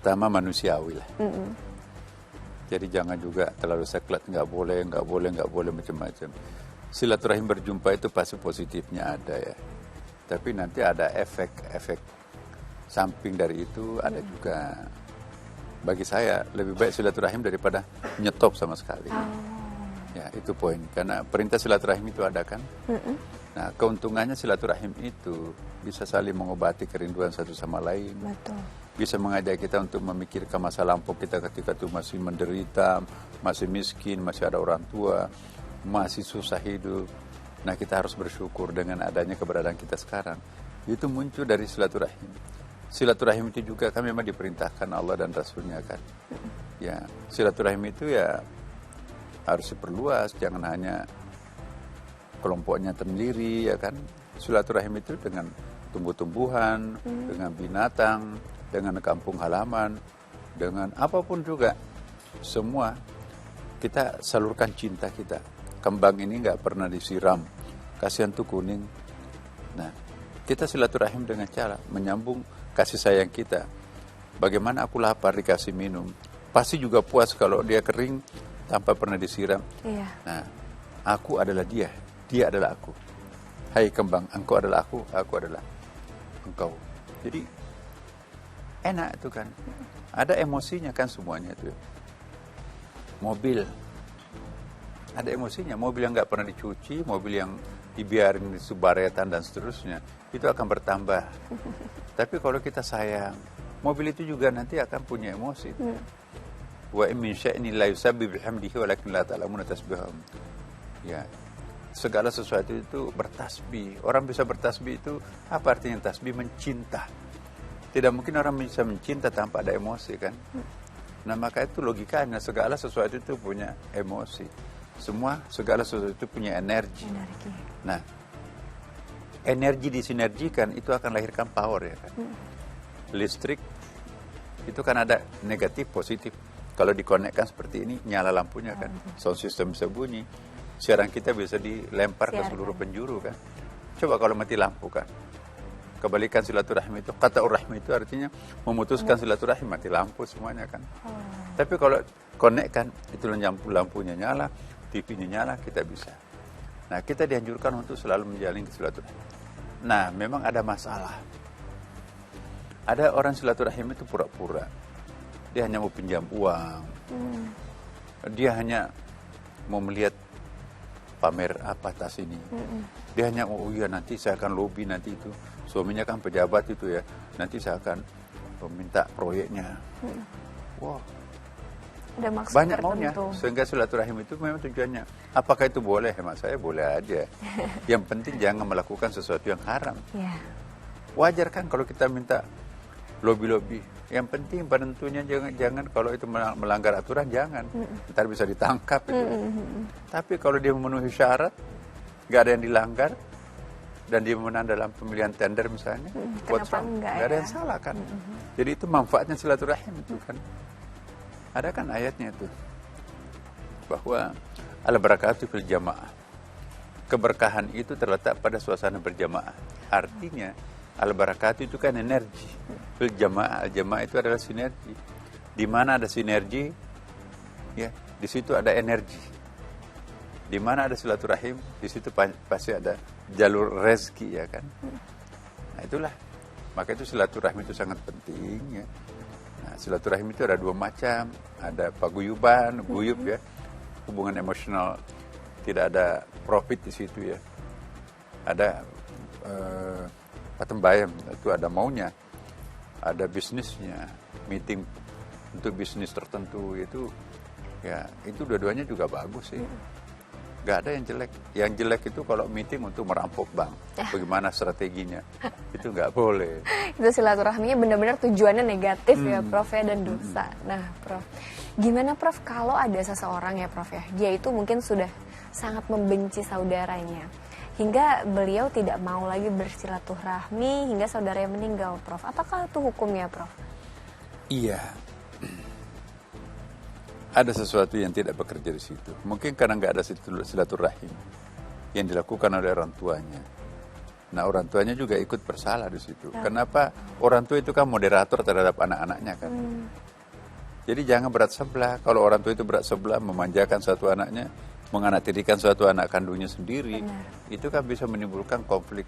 pertama manusiawi lah. Jadi jangan juga terlalu saklek, nggak boleh macam-macam. Silaturahim berjumpa itu pasti positifnya ada ya. Tapi nanti ada efek samping dari itu ada juga. Bagi saya lebih baik silaturahim daripada nyetop sama sekali. Ya itu poin. Karena perintah silaturahim itu ada kan. Nah keuntungannya silaturahim itu bisa saling mengobati kerinduan satu sama lain. Betul. Bisa mengajak kita untuk memikirkan masa lampau kita ketika itu masih menderita, masih miskin, masih ada orang tua, masih susah hidup. Nah kita harus bersyukur dengan adanya keberadaan kita sekarang. Itu muncul dari silaturahim. Silaturahim itu juga kan memang diperintahkan Allah dan Rasulnya kan. Ya silaturahim itu ya harus diperluas, jangan hanya kelompoknya sendiri ya kan. Silaturahim itu dengan tumbuh-tumbuhan, dengan binatang, dengan kampung halaman, dengan apapun juga. Semua kita salurkan cinta kita. Kembang ini nggak pernah disiram, kasihan tuh kuning. Nah, kita silaturahim dengan cara menyambung kasih sayang kita. Bagaimana aku lapar dikasih minum, pasti juga puas kalau dia kering tanpa pernah disiram. Iya. Nah, aku adalah dia adalah aku. Hai kembang, engkau adalah aku adalah engkau. Jadi enak itu kan. Ada emosinya kan semuanya itu. Mobil ada emosinya. Mobil yang nggak pernah dicuci, mobil yang dibiarin di subaretan dan seterusnya, itu akan bertambah. Tapi kalau kita sayang, mobil itu juga nanti akan punya emosi. Wa in min syai'in la yusabbihu bihamdihi walakin la ta'lamuna tasbihahum. Ya, segala sesuatu itu bertasbih. Orang bisa bertasbih itu apa artinya tasbih? Mencinta. Tidak mungkin orang bisa mencinta tanpa ada emosi kan. Nah maka itu logikanya segala sesuatu itu punya emosi. Segala sesuatu itu punya energi. Nah energi disinergikan itu akan lahirkan power ya kan. Listrik itu kan ada negatif positif. Kalau dikonekkan seperti ini nyala lampunya kan. Sound system bisa bunyi. Siaran kita bisa dilempar ke seluruh penjuru kan. Coba kalau mati lampu kan. Kebalikan silaturahim itu, kata urrahmi itu artinya memutuskan silaturahim, mati lampu semuanya kan. Tapi kalau konekkan, itu lampunya nyala, TV-nya nyala, kita bisa. Nah kita dianjurkan untuk selalu menjalin silaturahim. Nah memang ada masalah. Ada orang silaturahim itu pura-pura. Dia hanya mau pinjam uang. Dia hanya mau melihat pamer apa tas ini. Dia hanya oh iya nanti saya akan lobby nanti itu. Suaminya kan pejabat itu ya. Nanti saya akan meminta proyeknya. Wah. Ada maksud banyak tertentu. maunya. Sehingga silaturahim itu memang tujuannya. Apakah itu boleh? Hemat saya boleh aja. Yang penting jangan melakukan sesuatu yang haram. Wajar kan kalau kita minta lobby-lobby. Yang penting penentunya jangan kalau itu melanggar aturan jangan. Ntar bisa ditangkap itu. Tapi kalau dia memenuhi syarat, nggak ada yang dilanggar, dan dia menang dalam pemilihan tender misalnya, nggak ada yang salah kan. Jadi itu manfaatnya silaturahim itu kan. Ada kan ayatnya itu bahwa al-barakatu fil jamaah. Keberkahan itu terletak pada suasana berjamaah. Artinya al-barakatu itu kan energi. Fil jamaah, al-jamaah itu adalah sinergi. Di mana ada sinergi, ya, di situ ada energi. Di mana ada silaturahim, di situ pasti ada jalur rezeki ya kan. Nah itulah. Maka itu silaturahim itu sangat penting ya. Nah, silaturahim itu ada dua macam, ada paguyuban, guyub ya. Hubungan emosional, tidak ada profit di situ ya. Ada patembayam, itu ada maunya. Ada bisnisnya, meeting untuk bisnis tertentu itu ya, itu dua-duanya juga bagus sih. Gak ada yang jelek. Yang jelek itu kalau meeting untuk merampok bank. Bagaimana strateginya. Itu gak boleh. Itu silaturahminya benar-benar tujuannya negatif ya Prof ya, dan dosa. Nah Prof, gimana Prof kalau ada seseorang ya Prof ya, dia itu mungkin sudah sangat membenci saudaranya, hingga beliau tidak mau lagi bersilaturahmi hingga saudaranya meninggal Prof. Apakah itu hukumnya Prof? Iya. Ada sesuatu yang tidak bekerja di situ. Mungkin karena nggak ada silaturahim yang dilakukan oleh orang tuanya. Nah, orang tuanya juga ikut bersalah di situ. Kenapa? Orang tua itu kan moderator terhadap anak-anaknya kan. Jadi jangan berat sebelah. Kalau orang tua itu berat sebelah, memanjakan satu anaknya, menganaktirikan suatu anak kandungnya sendiri, itu kan bisa menimbulkan konflik